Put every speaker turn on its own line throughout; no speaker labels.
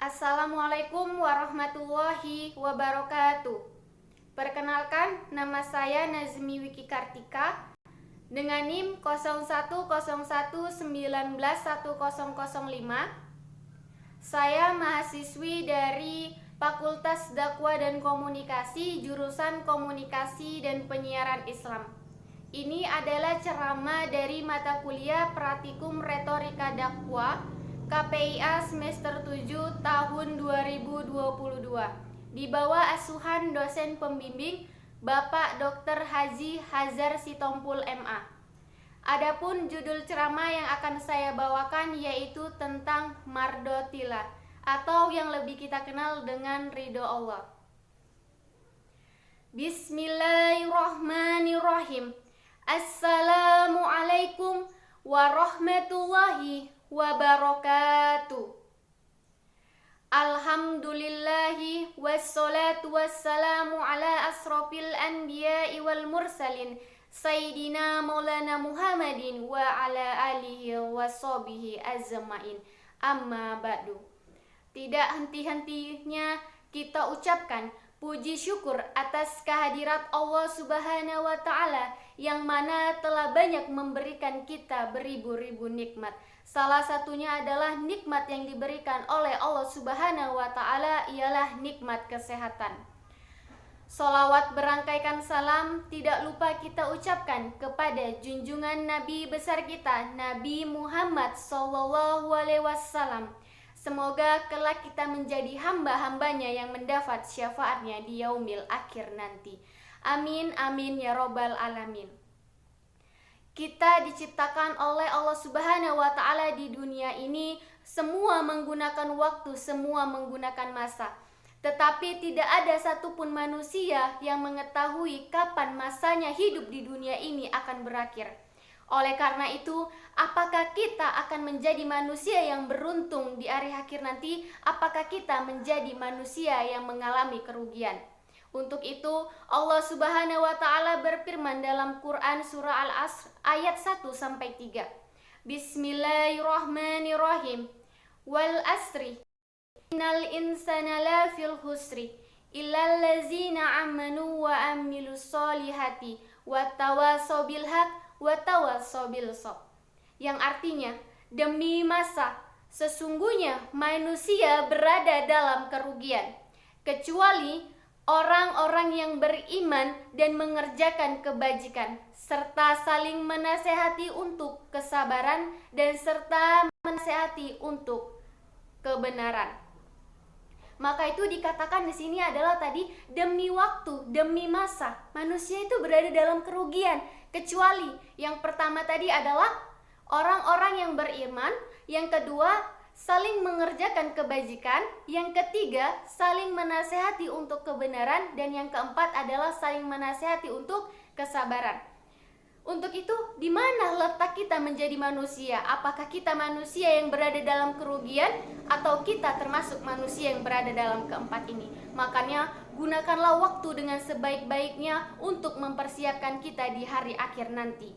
Assalamualaikum warahmatullahi wabarakatuh. Perkenalkan, nama saya Nazmi Wiki Kartika dengan NIM 0101191005. Saya mahasiswi dari Fakultas Dakwah dan Komunikasi, jurusan Komunikasi dan Penyiaran Islam. Ini adalah ceramah dari mata kuliah Pratikum Retorika Dakwah KPIA semester 7 tahun 2022 di bawah asuhan dosen pembimbing Bapak Dr. Haji Hazar Sitompul MA. Adapun judul ceramah yang akan saya bawakan yaitu tentang Mardotillah atau yang lebih kita kenal dengan ridho Allah. Bismillahirrahmanirrahim. Assalamualaikum warahmatullahi wabarakatuh. Alhamdulillahi wassalatu wassalamu ala asrofil anbiya'i wal mursalin Sayyidina Maulana Muhammadin wa ala alihi wa sahbihi azmain. Amma ba'du. Tidak henti-hentinya kita ucapkan puji syukur atas kehadirat Allah Subhanahu wa Ta'ala yang mana telah banyak memberikan kita beribu-ribu nikmat. Salah satunya adalah nikmat yang diberikan oleh Allah Subhanahu wa Ta'ala ialah nikmat kesehatan. Sholawat berangkaikan salam tidak lupa kita ucapkan kepada junjungan Nabi besar kita, Nabi Muhammad SAW. Semoga kelak kita menjadi hamba-hambanya yang mendapat syafaatnya di yaumil akhir nanti. Amin, amin ya robbal alamin. Kita diciptakan oleh Allah Subhanahu wa Ta'ala di dunia ini, semua menggunakan waktu, semua menggunakan masa. Tetapi tidak ada satupun manusia yang mengetahui kapan masanya hidup di dunia ini akan berakhir. Oleh karena itu, apakah kita akan menjadi manusia yang beruntung di hari akhir nanti? Apakah kita menjadi manusia yang mengalami kerugian? Untuk itu, Allah Subhanahu wa Ta'ala berfirman dalam Quran surah Al-Asr ayat 1-3. Bismillahirrahmanirrahim. Wal asri innal insana lafil husri illal ladzina amanu wa amilus solihati wattawasaw bil haq wattawasaw bil sabr. Yang artinya, demi masa sesungguhnya manusia berada dalam kerugian kecuali orang-orang yang beriman dan mengerjakan kebajikan, serta saling menasehati untuk kesabaran dan serta menasehati untuk kebenaran. Maka itu dikatakan di sini adalah tadi demi waktu, demi masa, manusia itu berada dalam kerugian, kecuali yang pertama tadi adalah orang-orang yang beriman, yang kedua saling mengerjakan kebajikan, yang ketiga saling menasehati untuk kebenaran, dan yang keempat adalah saling menasehati untuk kesabaran. Untuk itu, di mana letak kita menjadi manusia? Apakah kita manusia yang berada dalam kerugian atau kita termasuk manusia yang berada dalam keempat ini? Makanya gunakanlah waktu dengan sebaik-baiknya untuk mempersiapkan kita di hari akhir nanti.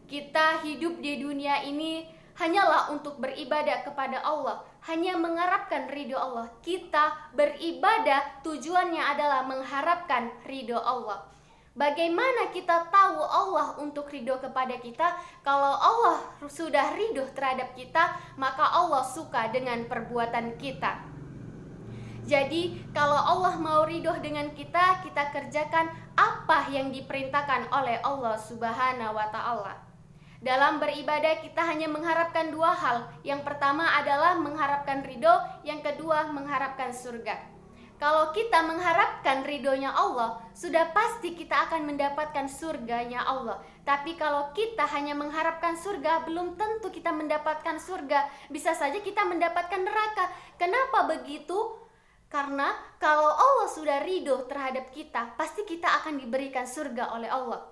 Kita hidup di dunia ini hanyalah untuk beribadah kepada Allah, hanya mengharapkan ridho Allah. Kita beribadah tujuannya adalah mengharapkan ridho Allah. Bagaimana kita tahu Allah untuk ridho kepada kita? Kalau Allah sudah ridho terhadap kita, maka Allah suka dengan perbuatan kita. Jadi kalau Allah mau ridho dengan kita, kita kerjakan apa yang diperintahkan oleh Allah Subhanahu wa Ta'ala. Dalam beribadah kita hanya mengharapkan dua hal. Yang pertama adalah mengharapkan ridho, yang kedua mengharapkan surga. Kalau kita mengharapkan ridhonya Allah, sudah pasti kita akan mendapatkan surganya Allah. Tapi kalau kita hanya mengharapkan surga, belum tentu kita mendapatkan surga. Bisa saja kita mendapatkan neraka. Kenapa begitu? Karena kalau Allah sudah ridho terhadap kita, pasti kita akan diberikan surga oleh Allah.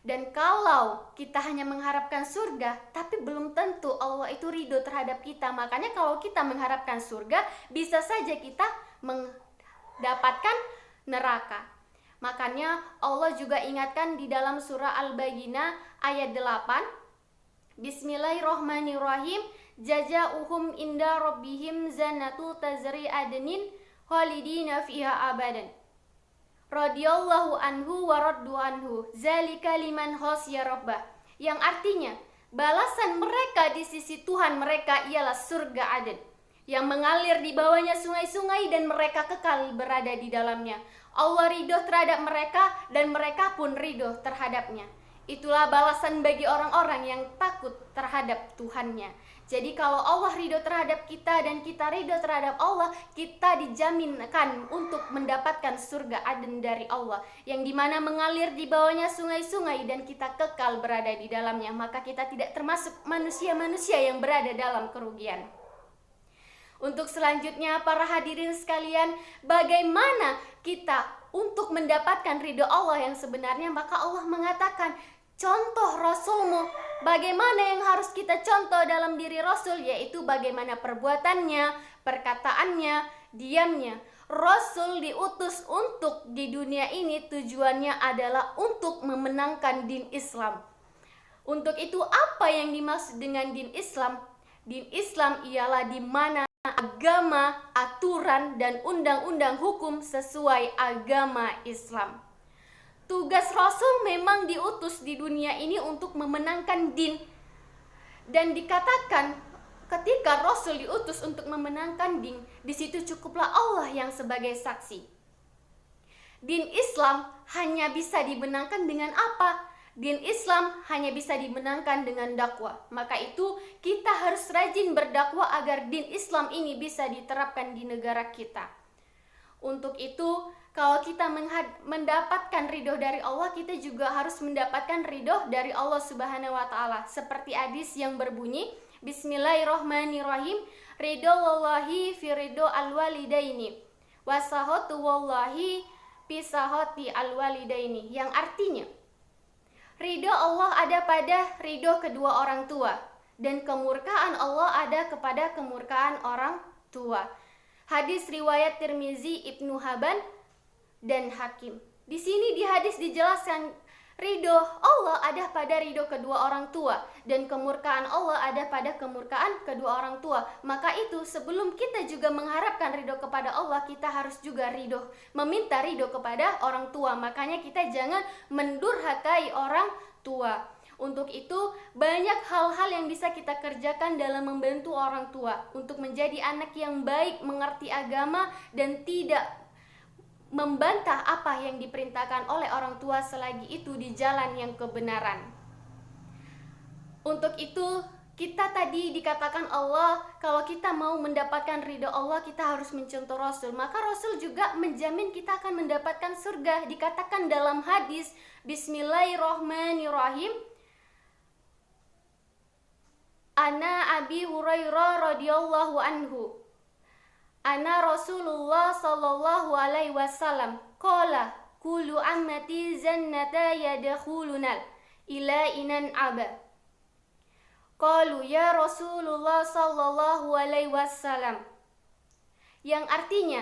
Dan kalau kita hanya mengharapkan surga, tapi belum tentu Allah itu ridho terhadap kita. Makanya kalau kita mengharapkan surga, bisa saja kita mendapatkan neraka. Makanya Allah juga ingatkan di dalam surah Al-Bayyinah ayat 8. Bismillahirrahmanirrahim. jazauhum inda rabbihim jannatu tajri adnin khalidina fiha abadan. Radhiyallahu anhu wa raddu anhu. Zalika liman khasya rabbah. Yang artinya, balasan mereka di sisi Tuhan mereka ialah surga Aden, yang mengalir di bawahnya sungai-sungai dan mereka kekal berada di dalamnya. Allah ridho terhadap mereka dan mereka pun ridho terhadapnya. Itulah balasan bagi orang-orang yang takut terhadap Tuhannya. Jadi kalau Allah ridho terhadap kita dan kita ridho terhadap Allah, kita dijaminkan untuk mendapatkan surga Aden dari Allah, yang dimana mengalir di bawahnya sungai-sungai dan kita kekal berada di dalamnya. Maka kita tidak termasuk manusia-manusia yang berada dalam kerugian. Untuk selanjutnya para hadirin sekalian, bagaimana kita untuk mendapatkan ridho Allah yang sebenarnya? Maka Allah mengatakan, contoh Rasulmu. Bagaimana yang harus kita contoh dalam diri Rasul? Yaitu bagaimana perbuatannya, perkataannya, diamnya. Rasul diutus untuk di dunia ini tujuannya adalah untuk memenangkan din Islam. Untuk itu apa yang dimaksud dengan din Islam? Din Islam ialah di mana agama, aturan, dan undang-undang hukum sesuai agama Islam. Tugas Rasul memang diutus di dunia ini untuk memenangkan din. Dan dikatakan ketika Rasul diutus untuk memenangkan din, di situ cukuplah Allah yang sebagai saksi. Din Islam hanya bisa dimenangkan dengan apa? Din Islam hanya bisa dimenangkan dengan dakwah. Maka itu kita harus rajin berdakwah agar din Islam ini bisa diterapkan di negara kita. Untuk itu, kalau kita mendapatkan ridho dari Allah, kita juga harus mendapatkan ridho dari Allah Subhanahu wa Ta'ala. Seperti hadis yang berbunyi, Bismillahirrahmanirrahim, ridho wallahi fi ridho alwalidaini, wasahatu wallahi pisahati alwalidaini. Yang artinya, ridho Allah ada pada ridho kedua orang tua, dan kemurkaan Allah ada kepada kemurkaan orang tua. Hadis riwayat Tirmizi, Ibnu Hibban, dan Hakim. Di sini di hadis dijelaskan ridho Allah ada pada ridho kedua orang tua, dan kemurkaan Allah ada pada kemurkaan kedua orang tua. Maka itu sebelum kita juga mengharapkan ridho kepada Allah, kita harus juga meminta ridho kepada orang tua. Makanya kita jangan mendurhakai orang tua. Untuk itu banyak hal-hal yang bisa kita kerjakan dalam membantu orang tua untuk menjadi anak yang baik, mengerti agama, dan tidak membantah apa yang diperintahkan oleh orang tua selagi itu di jalan yang kebenaran. Untuk itu kita tadi dikatakan Allah, kalau kita mau mendapatkan ridho Allah, kita harus mencontoh Rasul. Maka Rasul juga menjamin kita akan mendapatkan surga. Dikatakan dalam hadis, Bismillahirrahmanirrahim, Ana Abi Hurairah radhiyallahu anhu, Ana Rasulullah sallallahu alaihi wasallam, qala kullu ammati jannata yadkhulunal ila inan aba. Qalu ya Rasulullah sallallahu alaihi wasallam. Yang artinya,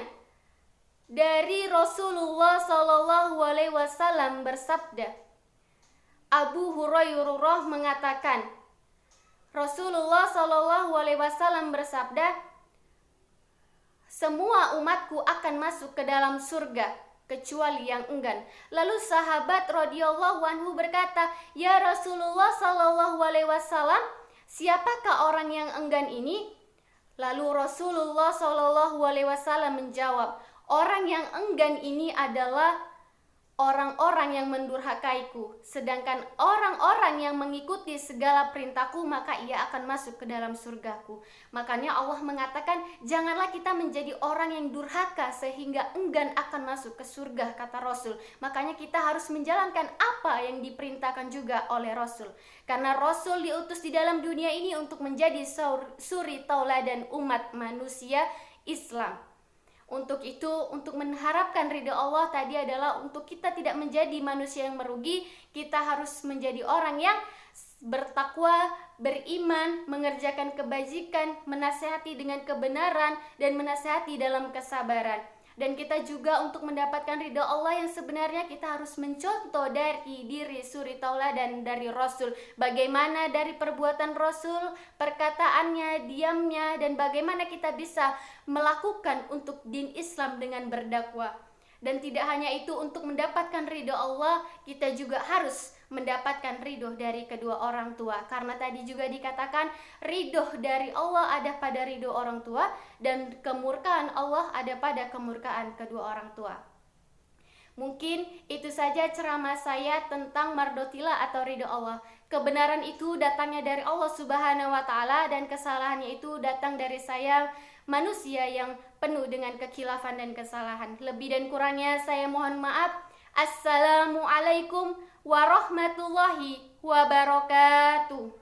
dari Rasulullah sallallahu alaihi wasallam bersabda, Abu Hurairah mengatakan, Rasulullah sallallahu alaihi wasallam bersabda, semua umatku akan masuk ke dalam surga kecuali yang enggan. Lalu sahabat radhiyallahu anhu berkata, ya Rasulullah sallallahu alaihi wasallam, siapakah orang yang enggan ini? Lalu Rasulullah sallallahu alaihi wasallam menjawab, orang yang enggan ini adalah orang-orang yang mendurhakaiku, sedangkan orang-orang yang mengikuti segala perintahku, maka ia akan masuk ke dalam surgaku. Makanya Allah mengatakan, janganlah kita menjadi orang yang durhaka sehingga enggan akan masuk ke surga, kata Rasul. Makanya kita harus menjalankan apa yang diperintahkan juga oleh Rasul. Karena Rasul diutus di dalam dunia ini untuk menjadi suri tauladan umat manusia Islam. Untuk itu, untuk mengharapkan ridha Allah tadi adalah untuk kita tidak menjadi manusia yang merugi. Kita harus menjadi orang yang bertakwa, beriman, mengerjakan kebajikan, menasihati dengan kebenaran, dan menasihati dalam kesabaran. Dan kita juga untuk mendapatkan ridho Allah yang sebenarnya kita harus mencontoh dari diri suri tauladan dari Rasul. Bagaimana dari perbuatan Rasul, perkataannya, diamnya, dan bagaimana kita bisa melakukan untuk din Islam dengan berdakwah. Dan tidak hanya itu, untuk mendapatkan ridho Allah, kita juga harus mendapatkan ridho dari kedua orang tua. Karena tadi juga dikatakan ridho dari Allah ada pada ridho orang tua, dan kemurkaan Allah ada pada kemurkaan kedua orang tua. Mungkin itu saja ceramah saya tentang mardotillah atau ridho Allah. Kebenaran itu datangnya dari Allah Subhanahu wa Ta'ala, dan kesalahannya itu datang dari saya, manusia yang penuh dengan kekhilafan dan kesalahan. Lebih dan kurangnya saya mohon maaf. Assalamualaikum warahmatullahi wabarakatuh.